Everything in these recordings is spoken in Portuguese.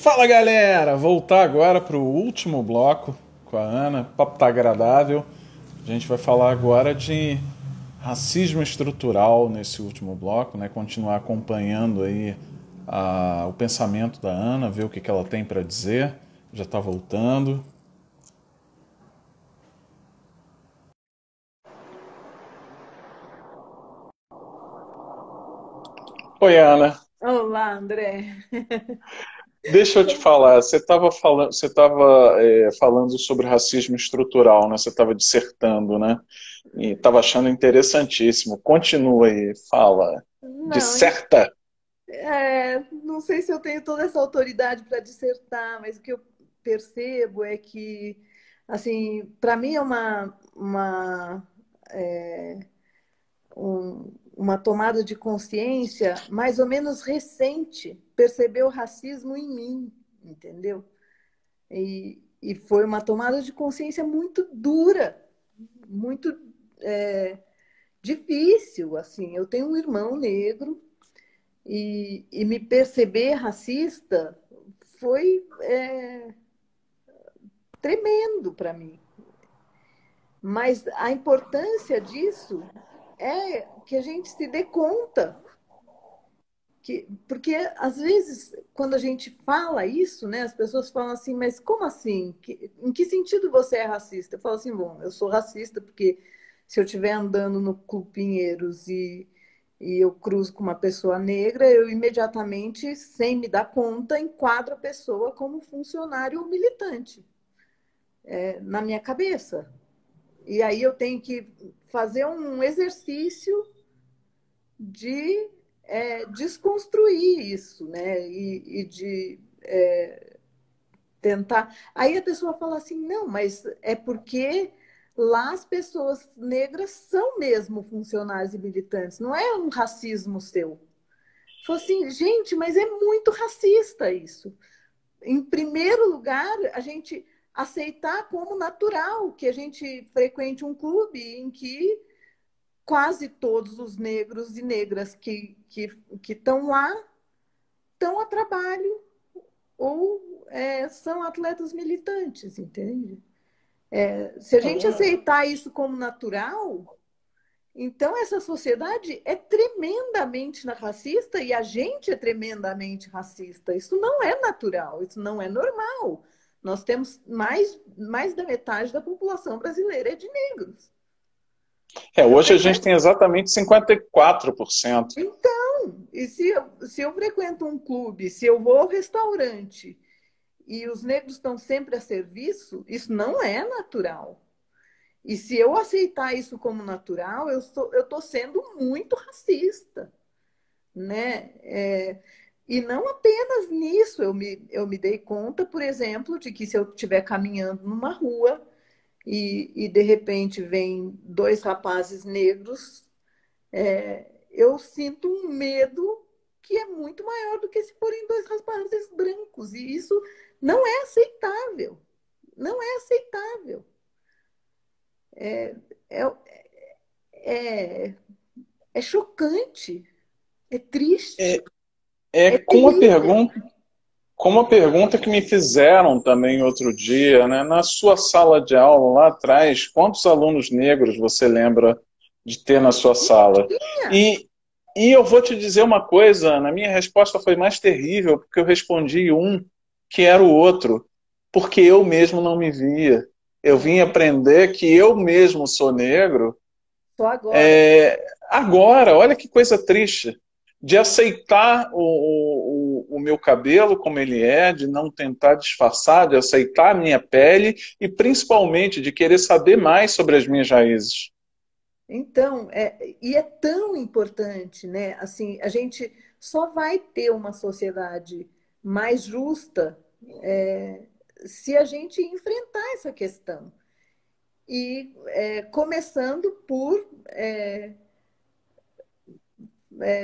Fala galera, voltar agora para o último bloco com a Ana. O papo tá agradável. A gente vai falar agora de racismo estrutural nesse último bloco, né? Continuar acompanhando aí o pensamento da Ana, ver o que ela tem para dizer. Já está voltando. Oi, Ana. Olá, André. Deixa eu te falar, você estava falando sobre racismo estrutural, né? Você estava dissertando, né? E estava achando interessantíssimo. Continua aí, fala. Não, Disserta. não sei se eu tenho toda essa autoridade para dissertar, mas o que eu percebo é que, assim, para mim é é, uma tomada de consciência mais ou menos recente, perceber o racismo em mim, entendeu? E foi uma tomada de consciência muito dura, muito difícil, assim. Eu tenho um irmão negro. E me perceber racista foi tremendo para mim. Mas a importância disso é que a gente se dê conta. Porque, às vezes, quando a gente fala isso, né, as pessoas falam assim, mas como assim? Em que sentido você é racista? Eu falo assim, bom, eu sou racista porque se eu estiver andando no Clube Pinheiros e eu cruzo com uma pessoa negra, eu imediatamente, sem me dar conta, enquadro a pessoa como funcionário ou militante, na minha cabeça. E aí eu tenho que fazer um exercício de desconstruir isso, né? E de tentar. Aí a pessoa fala assim: não, mas é porque lá as pessoas negras são mesmo funcionários e militantes, não é um racismo seu. Falei assim, gente, mas é muito racista isso. Em primeiro lugar, a gente aceitar como natural que a gente frequente um clube em que quase todos os negros e negras que estão lá estão a trabalho ou são atletas militantes, entende? Se a gente aceitar isso como natural, então essa sociedade é tremendamente racista e a gente é tremendamente racista. Isso não é natural, isso não é normal. Nós temos mais da metade da população brasileira é de negros. Eu Hoje a gente frequento. tem exatamente 54%. Então, se eu frequento um clube, se eu vou ao restaurante e os negros estão sempre a serviço, isso não é natural. E se eu aceitar isso como natural, eu estou sendo muito racista, né? E não apenas nisso, eu me dei conta, por exemplo, de que se eu estiver caminhando numa rua e de repente vem dois rapazes negros, eu sinto um medo que é muito maior do que se forem dois rapazes brancos. E isso não é aceitável. Não é aceitável. É, é, é chocante, é É, triste, é é com a terrível. pergunta, como a pergunta que me fizeram também outro dia, né? Na sua sala de aula lá atrás, quantos alunos negros você lembra de ter na sua sala? Tinha. E, e eu vou te dizer uma coisa, Ana, a minha resposta foi mais terrível, porque eu respondi um que era o outro, porque eu mesmo não me via. Eu vim É, aprender que eu mesmo sou negro. só agora. Agora, olha que coisa triste, de aceitar o meu cabelo como ele é, de não tentar disfarçar, de aceitar a minha pele e principalmente de querer saber mais sobre as minhas raízes. Então, e é tão importante, né? Assim, a gente só vai ter uma sociedade mais justa se a gente enfrentar essa questão. E começando por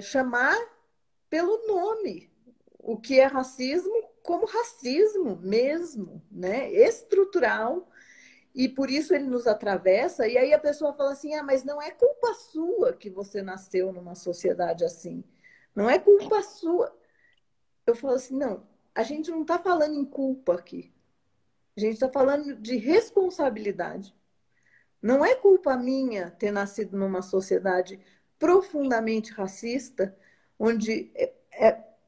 chamar pelo nome o que é racismo como racismo mesmo, né? Estrutural. E por isso ele nos atravessa. E aí a pessoa fala assim: ah, mas não é culpa sua que você nasceu numa sociedade assim. Não é culpa sua. Eu falo assim: não. a gente não está falando em culpa aqui. A gente está falando de responsabilidade. Não é culpa minha ter nascido numa sociedade profundamente racista, onde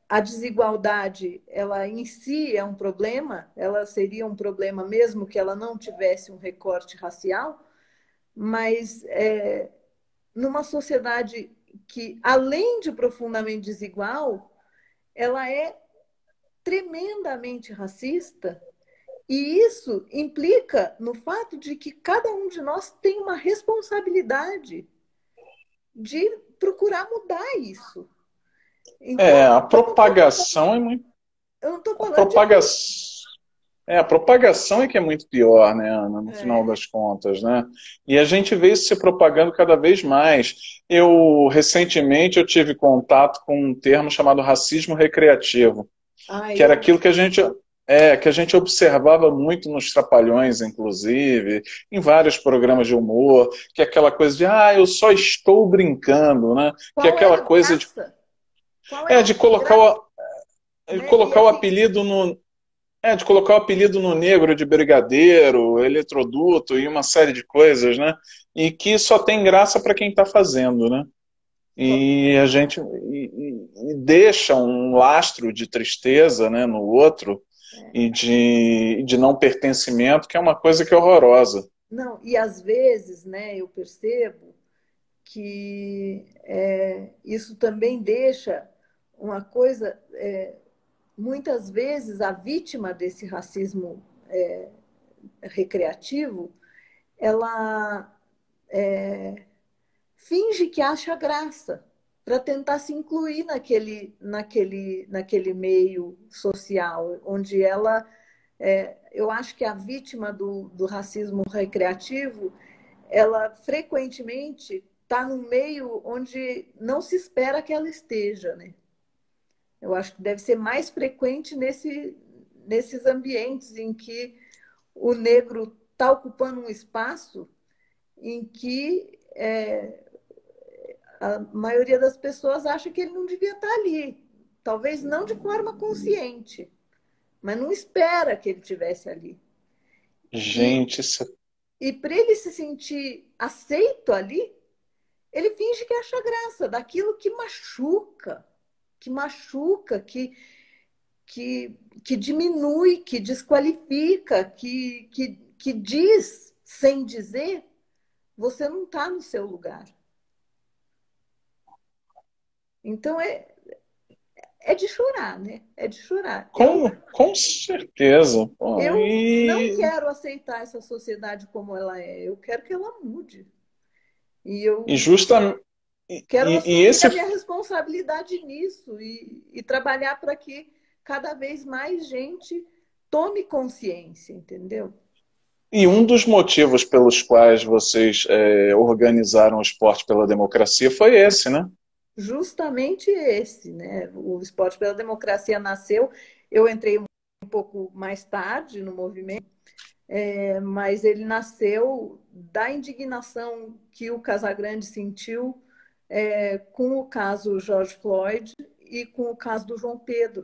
a desigualdade, ela em si é um problema, ela seria um problema mesmo que ela não tivesse um recorte racial, mas numa sociedade que, além de profundamente desigual, ela é tremendamente racista, e isso implica no fato de que cada um de nós tem uma responsabilidade de procurar mudar isso. É, Então, a propagação é muito. eu não estou A falando de culpa. propagação. A propagação é que é muito pior, né, Ana, no final É. das contas, né? E a gente vê isso se propagando cada vez mais. Eu, recentemente, eu tive contato com um termo chamado racismo recreativo, Ah, que era eu. aquilo que a gente observava muito nos Trapalhões, inclusive, em vários programas de humor, que é aquela coisa de, eu só estou brincando, né? Que é Qual é aquela a coisa graça? Qual é a de colocar graça, né? E colocar o assim, apelido no, de colocar o apelido no negro de brigadeiro, eletroduto e uma série de coisas, né? E que só tem graça para quem está fazendo, né? E a gente e deixa um lastro de tristeza, né, no outro e de não pertencimento, que é uma coisa que é horrorosa. não, e às vezes, né, eu percebo que isso também deixa uma coisa, muitas vezes a vítima desse racismo recreativo, ela finge que acha graça para tentar se incluir naquele meio social, onde ela, eu acho que a vítima do racismo recreativo, ela frequentemente está num meio onde não se espera que ela esteja, né? Eu acho que deve ser mais frequente nesses ambientes em que o negro está ocupando um espaço em que a maioria das pessoas acha que ele não devia estar ali. Talvez não de forma consciente, mas não espera que ele estivesse ali. E, Gente, isso e para ele se sentir aceito ali, ele finge que acha graça daquilo que machuca, que, que diminui, que desqualifica, que diz sem dizer, você não está no seu lugar. Então é de chorar, né? É de chorar. com certeza. Pô, Eu não quero aceitar essa sociedade como ela é. Eu quero que ela mude. E e eu justa, quero e assumir esse a minha responsabilidade nisso e trabalhar para que cada vez mais gente tome consciência, entendeu? E um dos motivos pelos quais vocês organizaram o Esporte pela Democracia foi esse, né? Justamente esse, né? O Esporte pela Democracia nasceu, eu entrei um pouco mais tarde no movimento, mas ele nasceu da indignação que o Casagrande sentiu com o caso George Floyd e com o caso do João Pedro.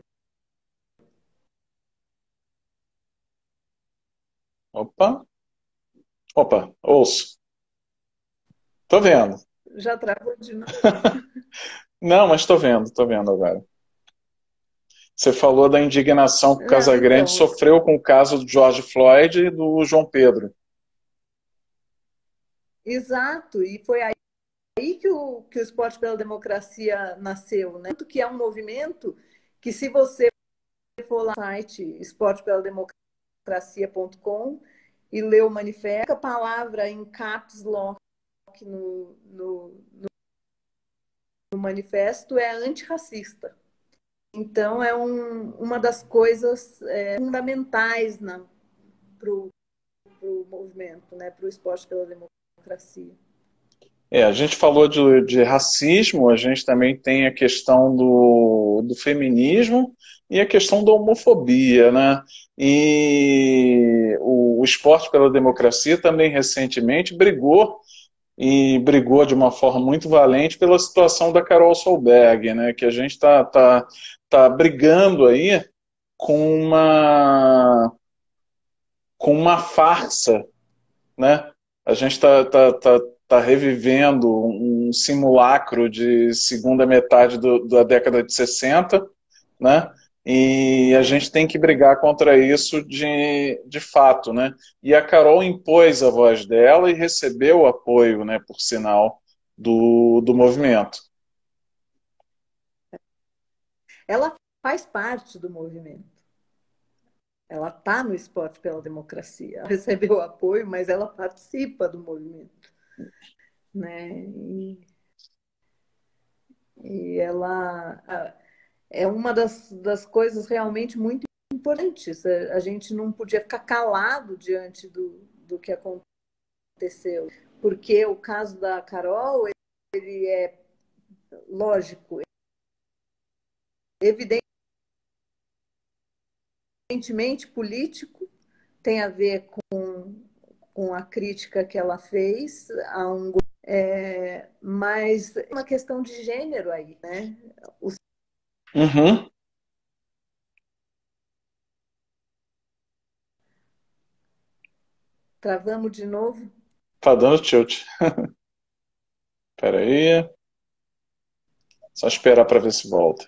Opa, opa, ouço. Tô vendo. Já travou de novo? Não, mas tô vendo agora. Você falou da indignação que o Não, Casagrande então, sofreu com o caso do George Floyd e do João Pedro. exato, e foi aí que o Esporte pela Democracia nasceu, né? Que é um movimento que, se você for lá no site esportepelademocracia.com e ler o manifesto, a palavra em caps lock no manifesto é antirracista. Então, é uma das coisas fundamentais para o movimento, né? Para o Esporte pela Democracia. A gente falou de racismo, a gente também tem a questão do feminismo e a questão da homofobia, né? E o Esporte pela Democracia também recentemente brigou de uma forma muito valente pela situação da Carol Solberg, né? Que a gente tá brigando aí com uma farsa, né? A gente tá revivendo um simulacro de segunda metade da década de 60, né? E a gente tem que brigar contra isso de fato, né? E a Carol impôs a voz dela e recebeu o apoio, né, por sinal, do movimento. Ela faz parte do movimento. Ela está no Esporte pela Democracia. Ela recebeu apoio, mas ela participa do movimento, né? E ela é uma das coisas realmente muito importantes. A gente não podia ficar calado diante do que aconteceu, porque o caso da Carol, ele é lógico, evidentemente político, tem a ver com a crítica que ela fez a um mas é uma questão de gênero aí, né? O... Uhum. Travamos de novo. Tá dando tilt. Espera aí. Só esperar para ver se volta.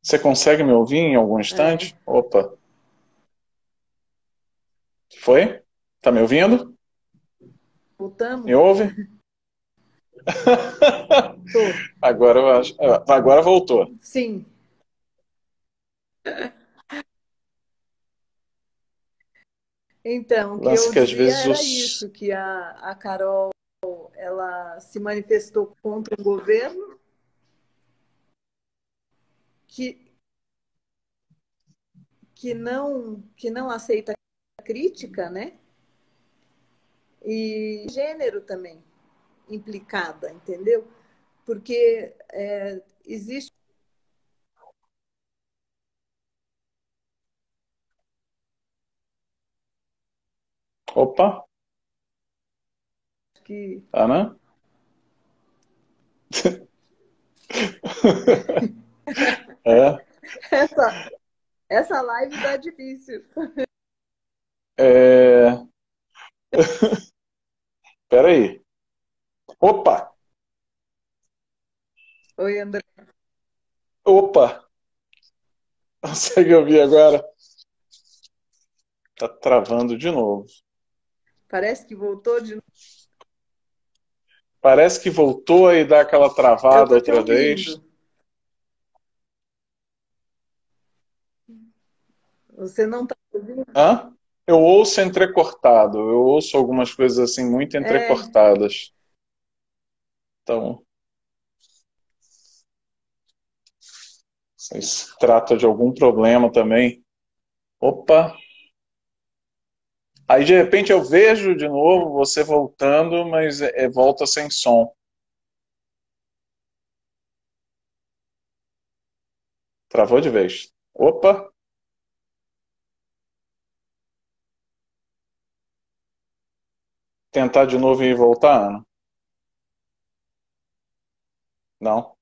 Você consegue me ouvir em algum É, instante? Opa. Foi? Tá me ouvindo? Me voltamos? ouve? Tô. Agora eu acho. Agora voltou. Sim. Então, o que Lance eu que às dizia vezes era isso, que a Carol ela se manifestou contra o governo que, que não aceita a crítica, né? E gênero também implicada, entendeu? Porque existe Opa, que tá, né? É, essa, essa live tá difícil. é... Peraí. Opa, Oi, André. opa. Consegue ouvir agora? Tá travando de novo. Parece que voltou de novo. Parece que voltou e dá aquela Eu travada tô te outra vez. ouvindo. Você não tá ouvindo? Hã? Eu ouço entrecortado. Eu ouço algumas coisas assim muito É, entrecortadas. Então, se trata de algum problema também. Opa. Aí de repente eu vejo de novo você voltando, mas volta sem som. Travou de vez. Opa. Tentar de novo e voltar, Ana? Não.